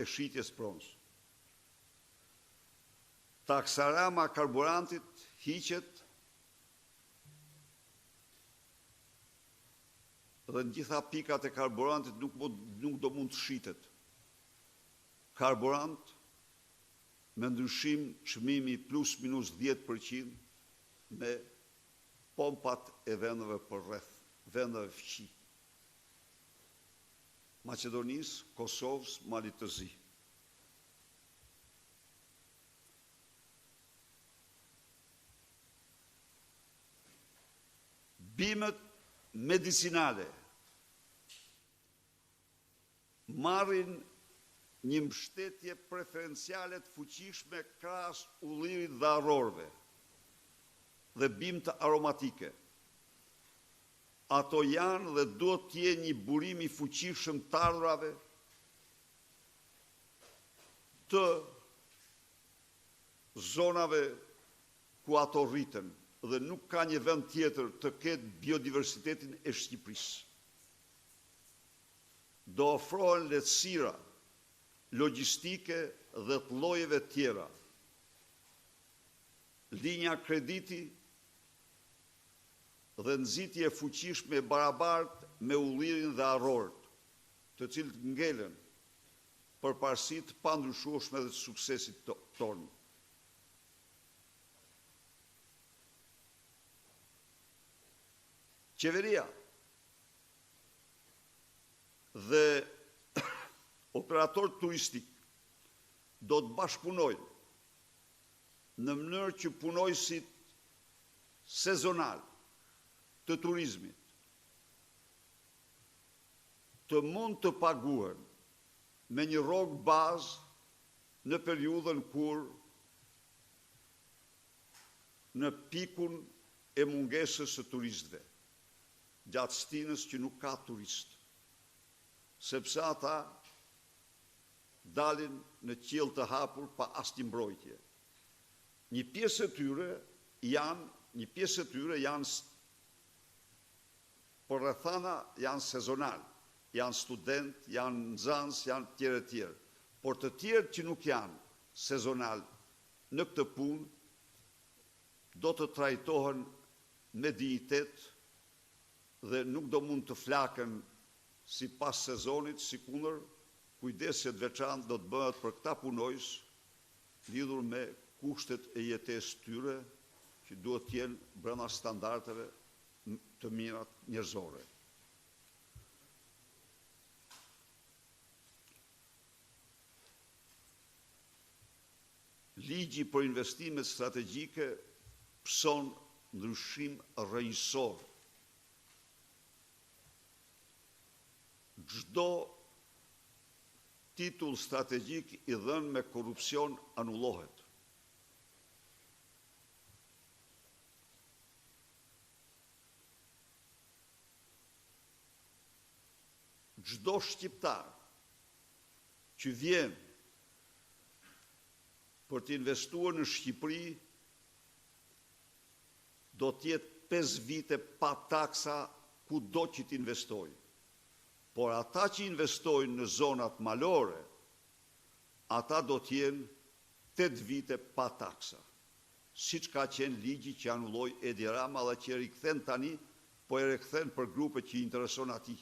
e shitjes pronës. Taksarama karburantit hiqet dhe në gjitha pikat e karburantit nuk do mund të shitet. Karburant me ndryshim çmimi plus minus 10% me pompat e vendeve për rreth, vendeve fqi. Maqedonisë, Kosovës, Malit të Zi. Bimet medicinale marrin një mbështetje preferenciale të fuqishme krahas ullirit dhe arrorëve dhe bimë aromatike. Ato janë dhe duhet të jenë një burim i fuqishëm të ardhrave të zonave ku ato rriten dhe nuk ka një vend tjetër të ketë biodiversitetin e Shqipërisë. Do ofrohen lehtësira logjistike dhe të llojeve tjera. Linja krediti dhe nxitje e fuqishme e barabartë me ullirin dhe arrorët, të cilët ngelen përparësi të pandryshueshme dhe të suksesit tonë. Qeveria dhe operatorët turistik do të bashkëpunojnë në mënyrë që punojësit sezonal të turizmit të mund të paguhen me një rrogë bazë në periudhën kur në pikun e mungesës së turistëve, gjatë stinës që nuk ka turist, sepse ata dalin në qiell të hapur pa asnjë mbrojtje. Një pjesë e tyre janë por rrethana janë sezonal, janë student, janë nxënës, janë tjerë. Por të tjerë që nuk janë sezonal në këtë punë do të trajtohen me dignitet dhe nuk do mund të flaken sipas sezonit, sikundër kujdeset veçantë do të bëhet për këta punojës lidhur me kushtet e jetesës tyre që duhet të jenë brenda standardeve të mira njerëzore. Ligji për investimet strategjike pëson ndryshim rrënjësor. Çdo titull strategjik i dhënë me korrupsion anullohet. Çdo shqiptar që vjen për të investuar në Shqipëri do të jetë 5 vite pa taksa kudo që të investojë. Por ata që investojnë në zonat malore, ata do të jenë 8 vite pa taksa. Siç ka qenë ligji që anulloi Edi Rama dhe që e rikthen tani, po e rikthen për grupet që i intereson atij.